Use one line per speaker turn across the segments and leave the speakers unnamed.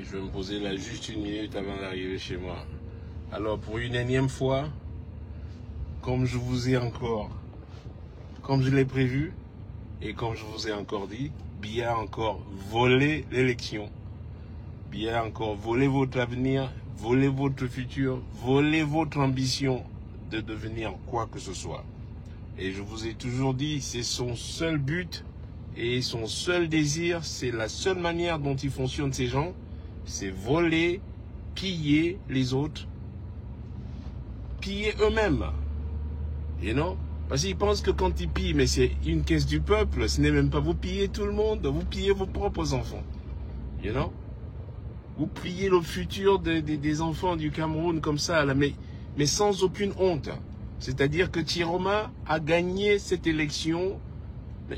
Et je vais me poser là juste une minute avant d'arriver chez moi. Alors pour une énième fois, comme je vous ai encore, comme je l'ai prévu, et comme je vous ai encore dit, Biya a encore volé l'élection. Biya a encore volé votre avenir, volé votre futur, volé votre ambition de devenir quoi que ce soit. Et je vous ai toujours dit, c'est son seul but et son seul désir, c'est la seule manière dont ils fonctionnent ces gens, c'est voler, piller les autres, piller eux-mêmes. You know? Parce qu'ils pensent que quand ils pillent, mais c'est une caisse du peuple, ce n'est même pas vous pillez tout le monde, vous pillez vos propres enfants. You know? Vous pillez le futur des enfants du Cameroun comme ça, là, mais sans aucune honte. C'est-à-dire que Tiroma a gagné cette élection.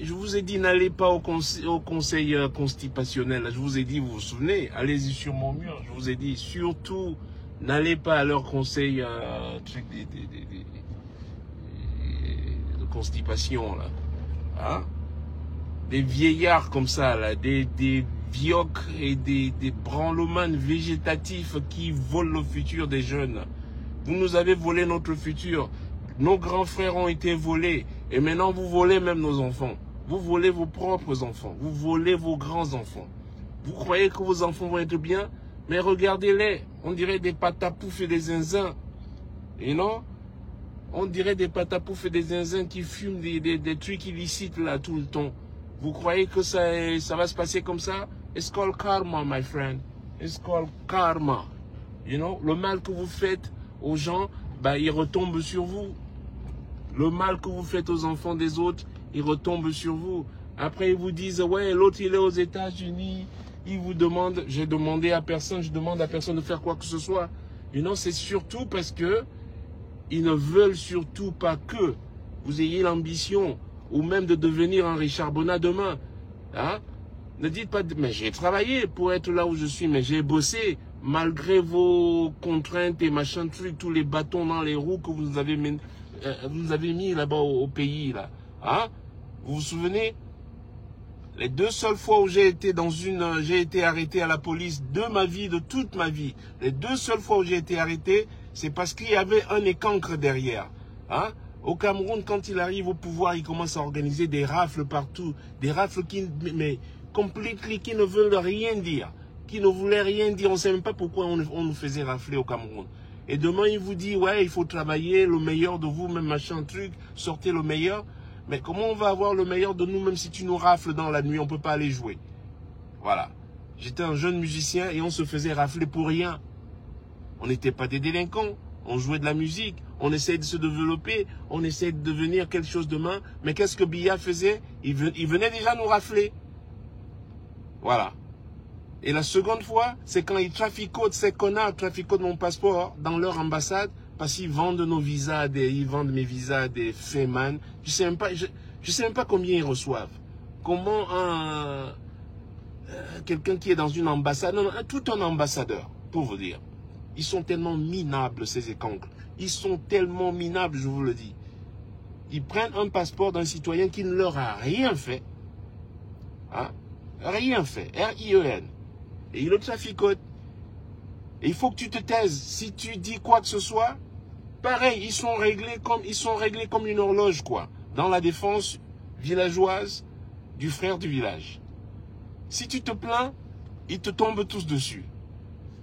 Je vous ai dit, n'allez pas au conseil constipationnel. Je vous ai dit, vous vous souvenez, allez-y sur mon mur. Je vous ai dit, surtout, n'allez pas à leur conseil de constipation, là. Hein? Des vieillards comme ça, là, des vioques et des branlomanes végétatifs qui volent le futur des jeunes. Vous nous avez volé notre futur. Nos grands frères ont été volés. Et maintenant, vous volez même nos enfants. Vous volez vos propres enfants. Vous volez vos grands-enfants. Vous croyez que vos enfants vont être bien? Mais regardez-les. On dirait des patapoufs et des zinzins. Et non? On dirait des patapoufs et des zinzins qui fument des trucs illicites là tout le temps. Vous croyez que ça va se passer comme ça? It's called karma, my friend. It's called karma. You know? Le mal que vous faites aux gens, bah, il retombe sur vous. Le mal que vous faites aux enfants des autres, il retombe sur vous. Après, ils vous disent, ouais, l'autre, il est aux États-Unis. Ils vous demandent, j'ai demandé à personne, je demande à personne de faire quoi que ce soit. You know, c'est surtout parce que ils ne veulent surtout pas que vous ayez l'ambition ou même de devenir un Richard Bona demain. Hein? Ne dites pas, mais j'ai travaillé pour être là où je suis, mais j'ai bossé. Malgré vos contraintes et machin trucs, tous les bâtons dans les roues que vous avez mis là-bas au pays, là. Hein? Vous vous souvenez? Les 2 seules fois où j'ai été arrêté à la police de ma vie, de toute ma vie, les 2 seules fois où j'ai été arrêté, c'est parce qu'il y avait un écancre derrière. Hein? Au Cameroun, quand il arrive au pouvoir, il commence à organiser des rafles partout, des rafles qui ne veulent rien dire. Qui ne voulait rien dire, on ne sait même pas pourquoi on nous faisait rafler au Cameroun. Et demain, il vous dit, ouais, il faut travailler, le meilleur de vous, même machin truc, sortez le meilleur. Mais comment on va avoir le meilleur de nous, même si tu nous rafles dans la nuit, on ne peut pas aller jouer. Voilà. J'étais un jeune musicien et on se faisait rafler pour rien. On n'était pas des délinquants, on jouait de la musique, on essayait de se développer, on essayait de devenir quelque chose demain. Mais qu'est-ce que Biya faisait? Il venait déjà nous rafler. Voilà. Et la seconde fois, c'est quand ils traficotent, ces connards traficotent mon passeport dans leur ambassade parce qu'ils vendent nos visas, ils vendent mes visas à des fémans. Je sais même pas combien ils reçoivent. Comment quelqu'un qui est dans une ambassade, non, tout un ambassadeur, pour vous dire. Ils sont tellement minables, ces écancres. Ils sont tellement minables, je vous le dis. Ils prennent un passeport d'un citoyen qui ne leur a rien fait. Hein? Rien fait. R-I-E-N. Et ils le traficotent. Et il faut que tu te taises. Si tu dis quoi que ce soit, pareil, ils sont réglés comme une horloge, quoi. Dans la défense villageoise du frère du village. Si tu te plains, ils te tombent tous dessus.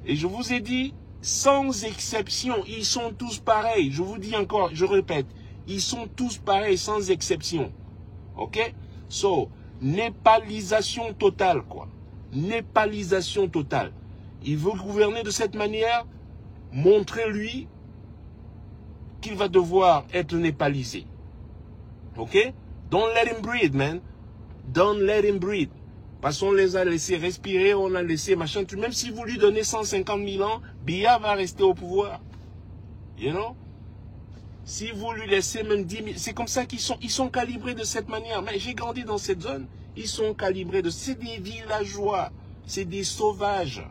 Et je vous ai dit, sans exception, ils sont tous pareils. Je vous dis encore, je répète, ils sont tous pareils, sans exception. Ok? So, népalisation totale, quoi. Népalisation totale. Il veut gouverner de cette manière, montrez-lui qu'il va devoir être népalisé. Ok? Don't let him breathe, man. Don't let him breathe. Parce qu'on les a laissés respirer, on a laissé machin. Même si vous lui donnez 150 000 ans, Biya va rester au pouvoir. You know? Si vous lui laissez même 10 000, c'est comme ça qu'ils sont calibrés de cette manière. Mais j'ai grandi dans cette zone. Ils sont calibrés c'est des villageois, c'est des sauvages.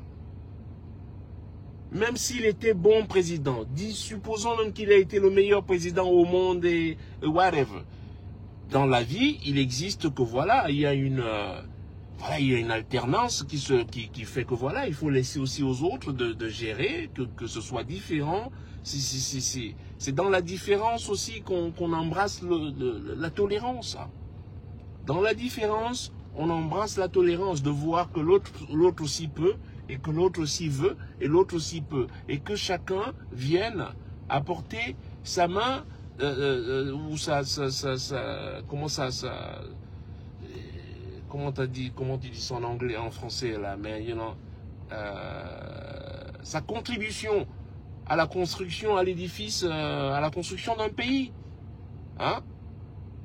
Même s'il était bon président, supposons même qu'il a été le meilleur président au monde et whatever. Dans la vie, il existe que voilà, il y a une... voilà, il y a une alternance qui fait que voilà, il faut laisser aussi aux autres de gérer, que ce soit différent. C'est dans la différence aussi qu'on embrasse la tolérance. Dans la différence, on embrasse la tolérance de voir que l'autre aussi peut, et que l'autre aussi veut, et l'autre aussi peut. Et que chacun vienne apporter sa main, ou comment tu dis ça en anglais, en français, là, mais, you know, sa contribution à la construction, à l'édifice, à la construction d'un pays. Hein?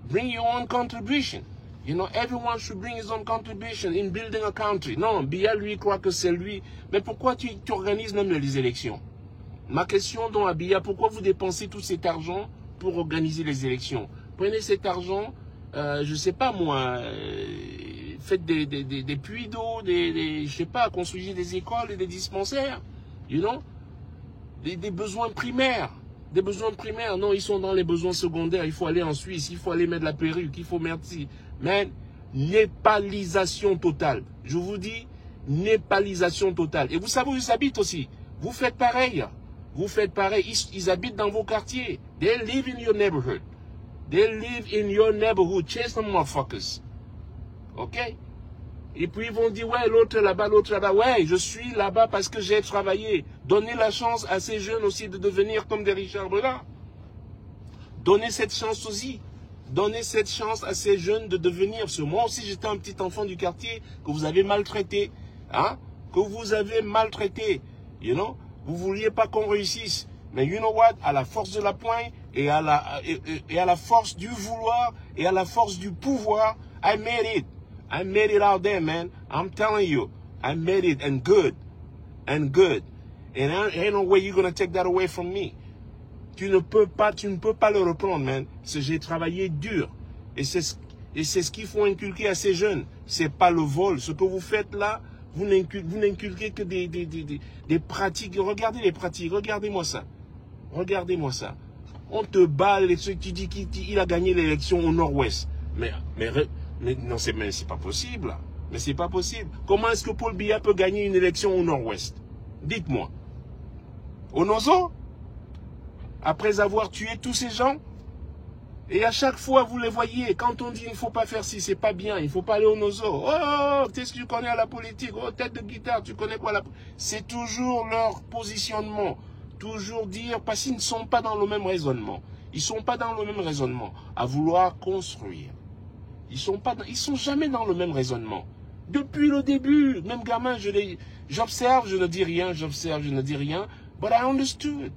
Bring your own contribution. You know, everyone should bring his own contribution in building a country. Non, Biya, lui, croit que c'est lui. Mais pourquoi tu organises même les élections? Ma question donc à Biya, pourquoi vous dépensez tout cet argent pour organiser les élections? Prenez cet argent, je sais pas moi, faites des puits d'eau, je sais pas, construisez des écoles et des dispensaires. You know? Des besoins primaires. Des besoins primaires. Non, ils sont dans les besoins secondaires. Il faut aller en Suisse, il faut aller mettre la perruque, il faut merci. Mais népalisation totale. Je vous dis, népalisation totale. Et vous savez où ils habitent aussi. Vous faites pareil. Vous faites pareil. Ils habitent dans vos quartiers. They live in your neighborhood. They live in your neighborhood. Chase them motherfuckers. OK? Et puis ils vont dire, ouais, l'autre là-bas, l'autre là-bas. Ouais, je suis là-bas parce que j'ai travaillé. Donnez la chance à ces jeunes aussi de devenir comme des Richard Breda. Donnez cette chance aussi. Donnez cette chance à ces jeunes de devenir. Parce que moi aussi, j'étais un petit enfant du quartier que vous avez maltraité. Hein? Que vous avez maltraité. You know? Vous vouliez pas qu'on réussisse. Mais you know what? À la force de la poigne et à la force du vouloir et à la force du pouvoir, I made it. I made it out there, man. I'm telling you. I made it and good. And good. And ain't no way you're going to take that away from me. Tu ne peux pas le reprendre, man. J'ai travaillé dur. Et c'est ce qu'il faut inculquer à ces jeunes. C'est pas le vol. Ce que vous faites là, vous n'inculquez que des pratiques. Regardez les pratiques. Regardez-moi ça. Regardez-moi ça. On te balle et tu dis qu'il a gagné l'élection au nord-ouest. Mais non, c'est pas possible. Mais c'est pas possible. Comment est-ce que Paul Biya peut gagner une élection au nord-ouest? Dites-moi. Au Nozo? Après avoir tué tous ces gens? Et à chaque fois, vous les voyez, quand on dit il ne faut pas faire ci, c'est pas bien, il ne faut pas aller au Nozo. Oh, qu'est-ce que tu connais à la politique? Oh, tête de guitare, tu connais quoi la... C'est toujours leur positionnement. Toujours dire, parce qu'ils ne sont pas dans le même raisonnement. Ils ne sont pas dans le même raisonnement. À vouloir construire. Ils sont jamais dans le même raisonnement. Depuis le début, même gamin, j'observe, je ne dis rien, j'observe, je ne dis rien. But I understood.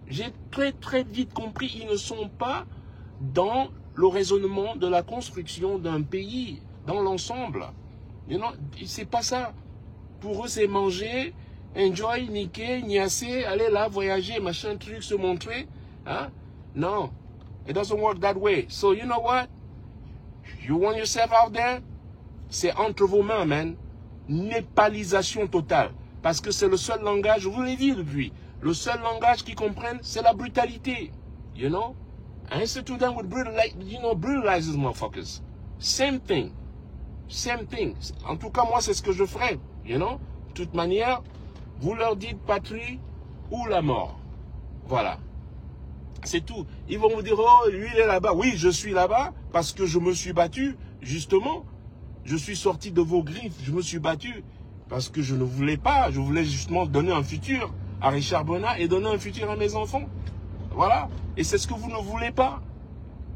J'ai très très vite compris, ils ne sont pas dans le raisonnement de la construction d'un pays, dans l'ensemble. You know, c'est pas ça. Pour eux, c'est manger, enjoy, niquer, niasser, aller là, voyager, machin, truc, se montrer. Hein? Non. It doesn't work that way. So, you know what? You want yourself out there? C'est entre vos mains, man. Népalisation totale. Parce que c'est le seul langage, je vous l'ai dit depuis, le seul langage qu'ils comprennent, c'est la brutalité. You know? And sit down with brutalize these motherfuckers. Same thing. Same thing. En tout cas, moi, c'est ce que je ferai. You know? De toute manière, vous leur dites patrie ou la mort. Voilà. C'est tout. Ils vont vous dire, oh, lui, il est là-bas. Oui, je suis là-bas parce que je me suis battu, justement. Je suis sorti de vos griffes, je me suis battu. Parce que je ne voulais pas, je voulais justement donner un futur à Richard Breda et donner un futur à mes enfants. Voilà. Et c'est ce que vous ne voulez pas.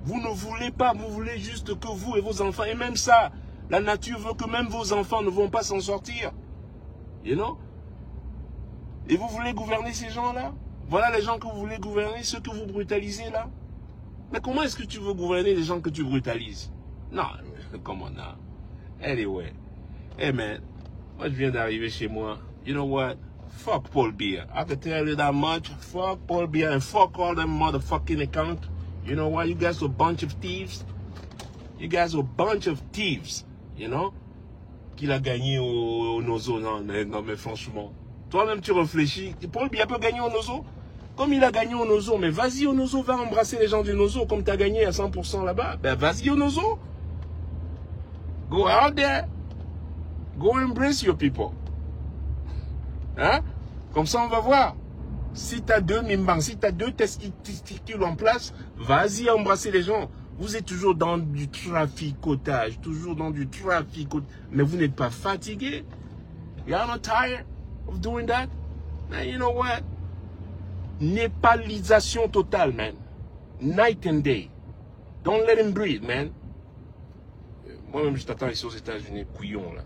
Vous ne voulez pas, vous voulez juste que vous et vos enfants, et même ça, la nature veut que même vos enfants ne vont pas s'en sortir. You know? Et vous voulez gouverner ces gens-là? Voilà les gens que vous voulez gouverner, ceux que vous brutalisez là. Mais comment est-ce que tu veux gouverner les gens que tu brutalises? Non, comment non? Anyway. Hey man, moi je viens d'arriver chez moi. You know what? Fuck Paul Biya. I can tell you that much. Fuck Paul Biya and fuck all them motherfucking accounts. You know what? You guys are a bunch of thieves. You guys are a bunch of thieves. You know? Qu'il a gagné au Nozo. Non, mais franchement. Toi-même tu réfléchis. Paul Biya peut gagner au Nozo? Comme il a gagné au Nozo, mais vas-y au Nozo, va embrasser les gens du Nozo, comme tu as gagné à 100% là-bas. Ben vas-y au Nozo. Go out there. Go embrace your people. Hein? Comme ça, on va voir. Si tu as 2 mimbangs, si tu as 2 testicules en place, vas-y embrasser les gens. Vous êtes toujours dans du traficotage, toujours dans du traficotage. Mais vous n'êtes pas fatigué. You are not tired of doing that? Man, you know what? Népalisation totale, man. Night and day. Don't let him breathe, man. Moi-même, je t'attends ici aux États-Unis, couillon, là.